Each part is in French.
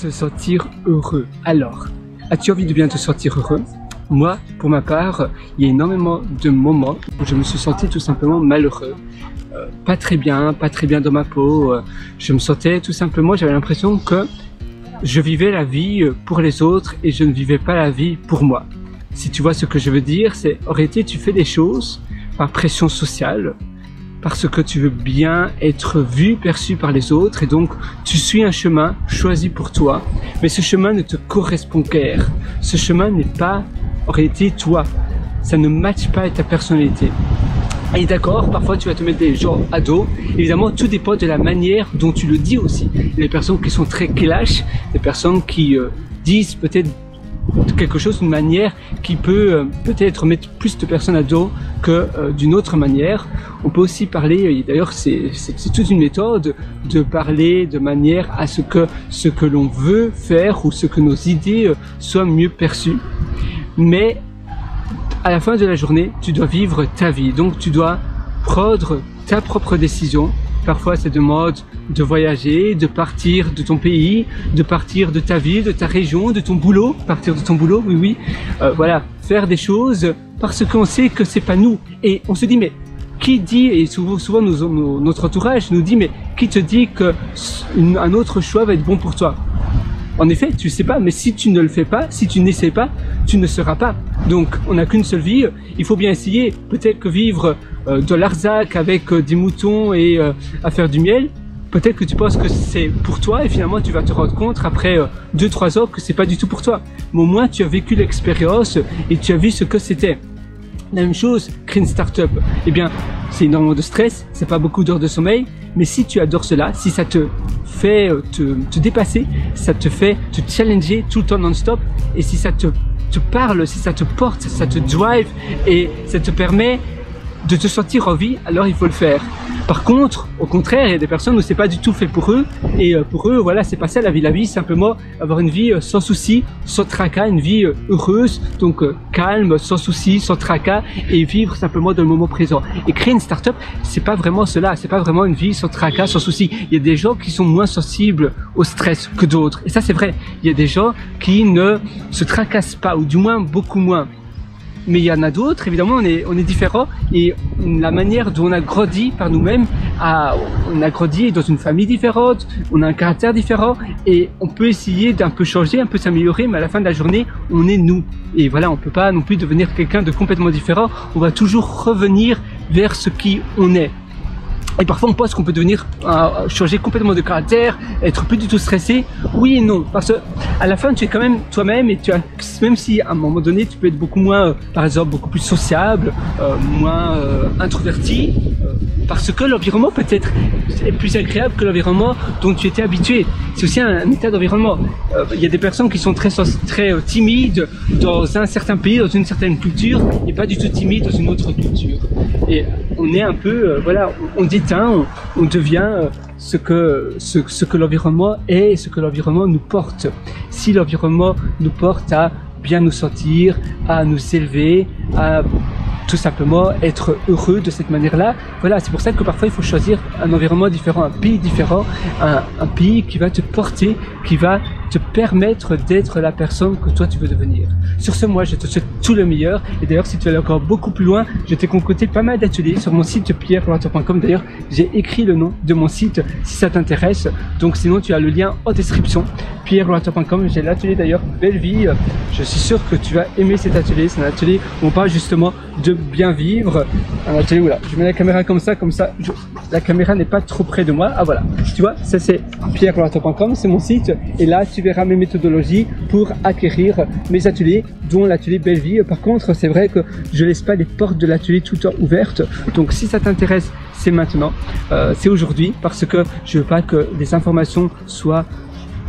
te sentir heureux. Alors, as-tu envie de bien te sentir heureux? Moi, pour ma part, il y a énormément de moments où je me suis senti tout simplement malheureux. Pas très bien dans ma peau. Je me sentais tout simplement, j'avais l'impression que je vivais la vie pour les autres et je ne vivais pas la vie pour moi. Si tu vois ce que je veux dire, c'est en réalité tu fais des choses par pression sociale, parce que tu veux bien être vu, perçu par les autres, et donc tu suis un chemin choisi pour toi, mais ce chemin ne te correspond guère. Ce chemin n'est pas en réalité toi, ça ne matche pas avec ta personnalité. Et d'accord, parfois tu vas te mettre des gens à dos, évidemment tout dépend de la manière dont tu le dis aussi. Il y a des personnes qui sont très clash, des personnes qui disent peut-être quelque chose d'une manière qui peut peut-être mettre plus de personnes à dos que d'une autre manière. On peut aussi parler, d'ailleurs c'est toute une méthode de parler de manière à ce que l'on veut faire ou ce que nos idées soient mieux perçues. Mais à la fin de la journée, tu dois vivre ta vie, donc tu dois prendre ta propre décision. Parfois, ça demande de voyager, de partir de ton pays, de partir de ta ville, de ta région, de ton boulot, partir de ton boulot, oui, voilà, faire des choses parce qu'on sait que c'est pas nous. Et on se dit, mais qui dit, et souvent notre entourage nous dit, mais qui te dit qu'un autre choix va être bon pour toi? En effet, tu sais pas, mais si tu ne le fais pas, si tu n'essaies pas, tu ne seras pas. Donc, on n'a qu'une seule vie, il faut bien essayer. Peut-être que vivre de Larzac avec des moutons et à faire du miel, peut-être que tu penses que c'est pour toi et finalement tu vas te rendre compte après 2-3 ans que c'est pas du tout pour toi. Mais au moins, tu as vécu l'expérience et tu as vu ce que c'était. La même chose, créer une start-up. Eh bien, c'est énormément de stress, c'est pas beaucoup d'heures de sommeil, mais si tu adores cela, si ça te fait te dépasser, ça te fait te challenger tout le temps non-stop, et si ça te parle, si ça te porte, ça te drive, et ça te permet de te sentir en vie, alors il faut le faire. Par contre, au contraire, il y a des personnes où c'est pas du tout fait pour eux, et pour eux, voilà, c'est pas ça la vie. La vie, c'est simplement avoir une vie sans soucis, sans tracas, une vie heureuse, donc calme, sans soucis, sans tracas, et vivre simplement dans le moment présent. Et créer une start-up, c'est pas vraiment cela, c'est pas vraiment une vie sans tracas, sans soucis. Il y a des gens qui sont moins sensibles au stress que d'autres, et ça c'est vrai. Il y a des gens qui ne se tracassent pas, ou du moins beaucoup moins. Mais il y en a d'autres, évidemment, on est différents, et la manière dont on a grandi par nous-mêmes, on a grandi dans une famille différente, on a un caractère différent, et on peut essayer d'un peu changer, un peu s'améliorer, mais à la fin de la journée, on est nous. Et voilà, on peut pas non plus devenir quelqu'un de complètement différent, on va toujours revenir vers ce qui on est. Et parfois on pense qu'on peut devenir changer complètement de caractère, être plus du tout stressé. Oui et non, parce que à la fin tu es quand même toi-même, et même si à un moment donné tu peux être beaucoup moins, par exemple beaucoup plus sociable, moins introverti, parce que l'environnement peut-être est plus agréable que l'environnement dont tu étais habitué. C'est aussi un état d'environnement. Il y a des personnes qui sont très timides dans un certain pays, dans une certaine culture, et pas du tout timides dans une autre culture. Et on est un peu, voilà, on déteint, on devient ce que l'environnement est, ce que l'environnement nous porte. Si l'environnement nous porte à bien nous sentir, à nous élever, à tout simplement être heureux de cette manière-là, voilà, c'est pour ça que parfois il faut choisir un environnement différent, un pays différent, un pays qui va te porter, qui va te permettre d'être la personne que toi tu veux devenir. Sur ce, moi je te souhaite tout le meilleur, et d'ailleurs si tu veux aller encore beaucoup plus loin, je t'ai concocté pas mal d'ateliers sur mon site pierreloitor.com. D'ailleurs j'ai écrit le nom de mon site si ça t'intéresse, donc sinon tu as le lien en description, pierreloitor.com. J'ai l'atelier d'ailleurs Belle Vie, je suis sûr que tu vas aimer cet atelier. C'est un atelier où on parle justement de bien vivre, un atelier où là, je mets la caméra comme ça, la caméra n'est pas trop près de moi. Ah voilà, tu vois, ça c'est pierreloitor.com, c'est mon site, et là tu verras mes méthodologies pour acquérir mes ateliers, dont l'atelier Belle Vie. Par contre, c'est vrai que je laisse pas les portes de l'atelier tout le temps ouvertes, donc si ça t'intéresse, c'est maintenant, c'est aujourd'hui, parce que je veux pas que les informations soient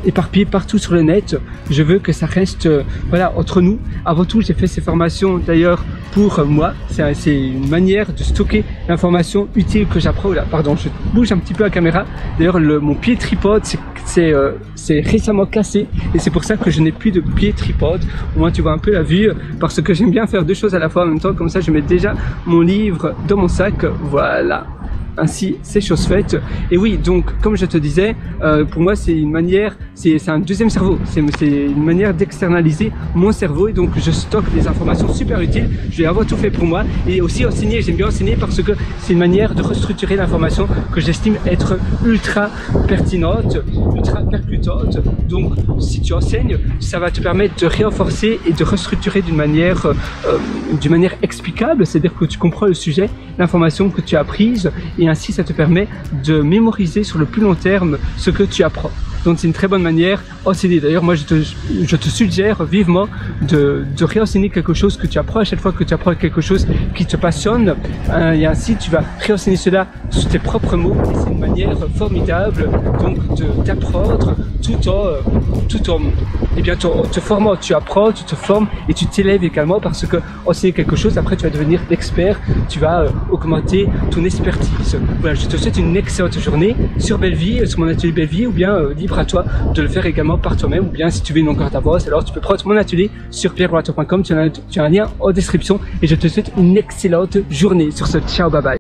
éparpillé partout sur le net. Je veux que ça reste voilà, entre nous. Avant tout, j'ai fait ces formations d'ailleurs pour moi. C'est une manière de stocker l'information utile que j'apprends. Là, pardon, je bouge un petit peu la caméra. D'ailleurs, mon pied tripode, c'est récemment cassé, et c'est pour ça que je n'ai plus de pied tripode. Au moins, tu vois un peu la vue, parce que j'aime bien faire deux choses à la fois en même temps. Comme ça, je mets déjà mon livre dans mon sac. Voilà. ainsi c'est chose faite. Et oui, donc comme je te disais, pour moi c'est une manière, c'est un deuxième cerveau, c'est une manière d'externaliser mon cerveau, et donc je stocke des informations super utiles. Je vais avoir tout fait pour moi, et aussi enseigner, j'aime bien enseigner parce que c'est une manière de restructurer l'information que j'estime être ultra pertinente, ultra percutante. Donc si tu enseignes, ça va te permettre de renforcer et de restructurer d'une manière explicable, c'est-à-dire que tu comprends le sujet, l'information que tu as apprise, et ainsi ça te permet de mémoriser sur le plus long terme ce que tu apprends. Donc c'est une très bonne manière d'enseigner. D'ailleurs, moi je te suggère vivement de réenseigner quelque chose que tu apprends à chaque fois que tu apprends quelque chose qui te passionne, et ainsi tu vas réenseigner cela sous tes propres mots, et c'est une manière formidable donc d'apprendre tout en te formant. Tu apprends, tu te formes et tu t'élèves également, parce que enseigner quelque chose, après tu vas devenir expert, tu vas augmenter ton expertise. Voilà, je te souhaite une excellente journée sur Bellevie, sur mon atelier Bellevie, ou bien libre à toi de le faire également par toi-même, ou bien si tu veux une longueur d'avance, alors tu peux prendre mon atelier sur pierreroato.com, tu as un lien en description, et je te souhaite une excellente journée. Sur ce, ciao, bye bye.